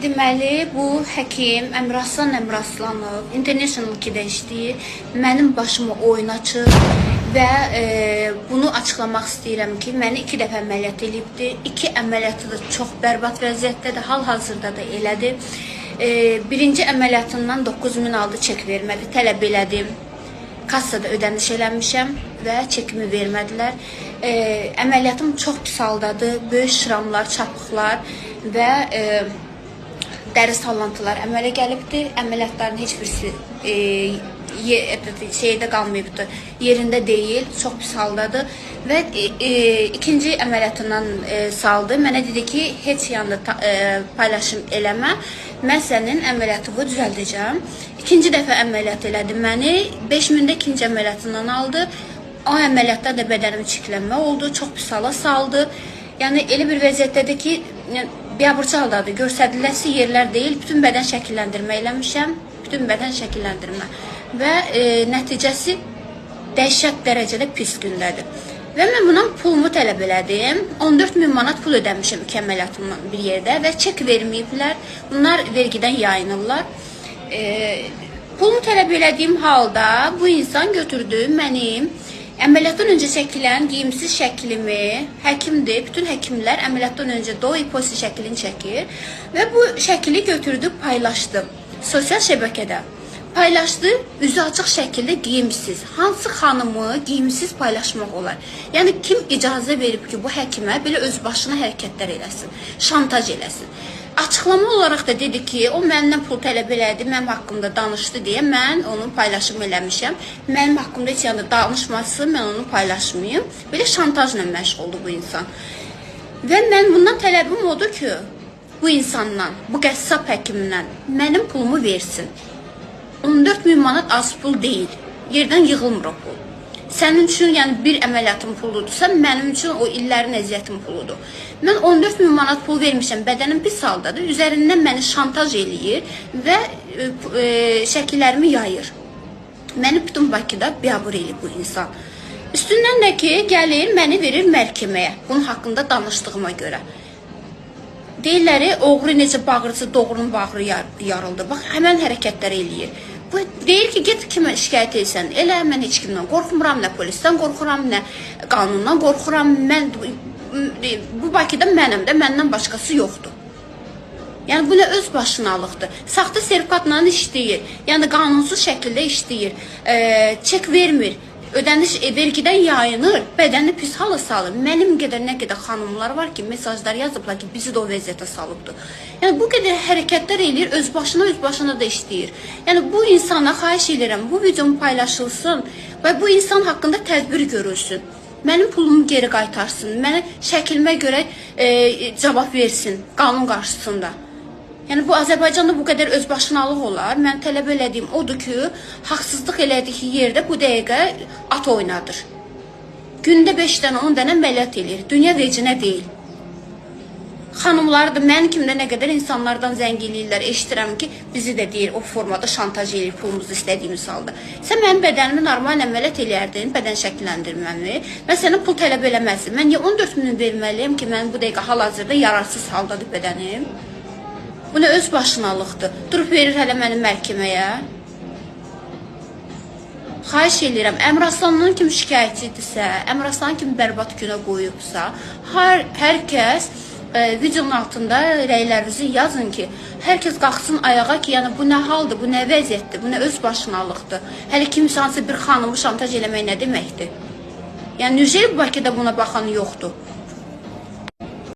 Deməli, bu həkim Əmraslan Əmraslanov International 2-də işləyir. Mənim başımı oyun açır və bunu açıqlamaq istəyirəm ki, məni 2 dəfə əməliyyat edibdir. 2 əməliyyatı da çox bərbad vəziyyətdədir, hal-hazırda da elədir. Birinci əməliyyatından 9000 aldı, çek vermədi, tələb elədim. Kassada ödəniş eləmişəm və çekimi vermədilər. Əməliyyatım çox pis haldadır, böyük şıramlar, çapıqlar və dəri sallantılar əmələ gəlibdir. Əməliyyatların heç birisi şeydə qalmayıbdır, yerində deyil, çox pis haldadır. Və ikinci əməliyyatından saldı. Mənə dedi ki, heç yanında paylaşım eləmə, mən sənin əməliyyatını düzəldəcəm. İkinci dəfə əməliyyat elədi məni, 5000-də ikinci əməliyyatından aldı. O əməliyyatda da bədənim çiklənmə oldu, çox pis hala saldı. Yəni, elə bir vəziyyətdədir ki, biabırçı haldadır, göstəriləsi yerlər deyil, bütün bədən şəkilləndirmə eləmişəm, bütün bədən şəkilləndirmə və nəticəsi dəhşət dərəcədə pis gündədir. Və mən bundan pulumu tələb elədim, 14000 manat pul ödəmişəm 2 əməliyyatımdan bir yerdə və çek verməyiblər, bunlar vergidən yayınırlar. Pulumu tələb elədiyim halda bu insan götürdü mənim əməliyyatdan öncə çəkilən geyimsiz şəklimi, həkimdir, bütün həkimlər əməliyyatdan öncə do iposi şəklini çəkir və bu şəkli götürdü, paylaşdı sosial şəbəkədə. Paylaşdı, üzü açıq şəkildə geyimsiz. Hansı xanımı geyimsiz paylaşmaq olar? Yəni, kim icazə verib ki, bu həkimə belə öz başına hərəkətlər eləsin, şantaj eləsin? Açıqlama olaraq da dedi ki, o məndən pul tələb elədi, mənim haqqımda danışdı deyə mən onu paylaşım eləmişəm. Mənim haqqımda heç yanında danışması, mən onu paylaşmayayım. Belə şantajla məşğuldur bu insan. Və mən bundan tələbim odur ki, bu insandan, bu qəssab həkimdən mənim pulumu versin. 14000 manat az pul deyil, yerdən yığılmır o pul. Sənin üçün, yəni bir əməliyyatın puludursa, mənim üçün o illərin əziyyətin puludur. Mən 14000 manat pul vermişəm, bədənim pis haldadır, üzərindən məni şantaj eləyir və şəkillərimi yayır. Məni bütün Bakıda biabır eləyir bu insan. Üstündən də ki, gəlir, məni verir məhkəməyə, bunun haqqında danışdığıma görə. Deyirləri, oğru necə bağırıcı, doğrunun bağrı yarıldı. Bax, həmən hərəkətlər eləyir. Bu deyir ki, get kimə şikayət etsən, elə mən heç kimdən qorxmuram, nə polisdən qorxuram, nə qanundan qorxuram. Mən bu Bakıda mənəm də, məndən başqası yoxdur. Yəni, bu nə öz başınalıqdır. Saxta sertifikatla işləyir, yəni qanunsuz şəkildə işləyir, çek vermir. Ödəniş vergidən yayınır, bədəni pis hala salır. Mənim qədər nə qədər xanımlar var ki, mesajlar yazıblar ki, bizi də o vəziyyətə salıbdır. Yəni, bu qədər hərəkətlər eləyir, öz başına da işləyir. Yəni, bu insana xahiş edirəm, bu videomu paylaşılsın və bu insan haqqında tədbir görülsün. Mənim pulumu geri qaytarsın, mənə şəkilimə görə cavab versin qanun qarşısında. Yəni, bu Azərbaycanda bu qədər özbaşınalıq olar. Mən tələb elədiyim odur ki, haqsızlıq elədiyi yerdə bu dəqiqə at oynadır. Gündə 5 dənə, 10 dənə əməliyyat eləyir. Dünya vecinə deyil. Xanımları da mənim kimdə nə qədər insanlardan zəng eləyirlər. Eşidirəm ki, bizi də deyir, o formada şantaj eləyir pulumuzu istədiyimiz halda. Sən mənim bədənimi normal əməliyyat eləyərdin, bədən şəkilləndirməmi. Mən sənə pul tələb eləməzdim. Mən niyə 14000 verməliyim ki, mən bu dəqiqə hal-hazırda yararsız haldadır bədənim? Bu nə öz başınalıqdır. Durub verir hələ mənim məhkəməyə. Xahiş edirəm, Əmraslanın kimi şikayətçidirsə, Əmraslanın kimi bərbad günə qoyubsa, hər kəs videonun altında rəylərinizi yazın ki, hər kəs qalxsın ayağa ki, yəni bu nə haldır, bu nə vəziyyətdir, bu nə öz başınalıqdır. Hələ kimsə hansı bir xanımı şantaj eləmək nə deməkdir? Yəni, Nüjey Bakıda buna baxan yoxdur.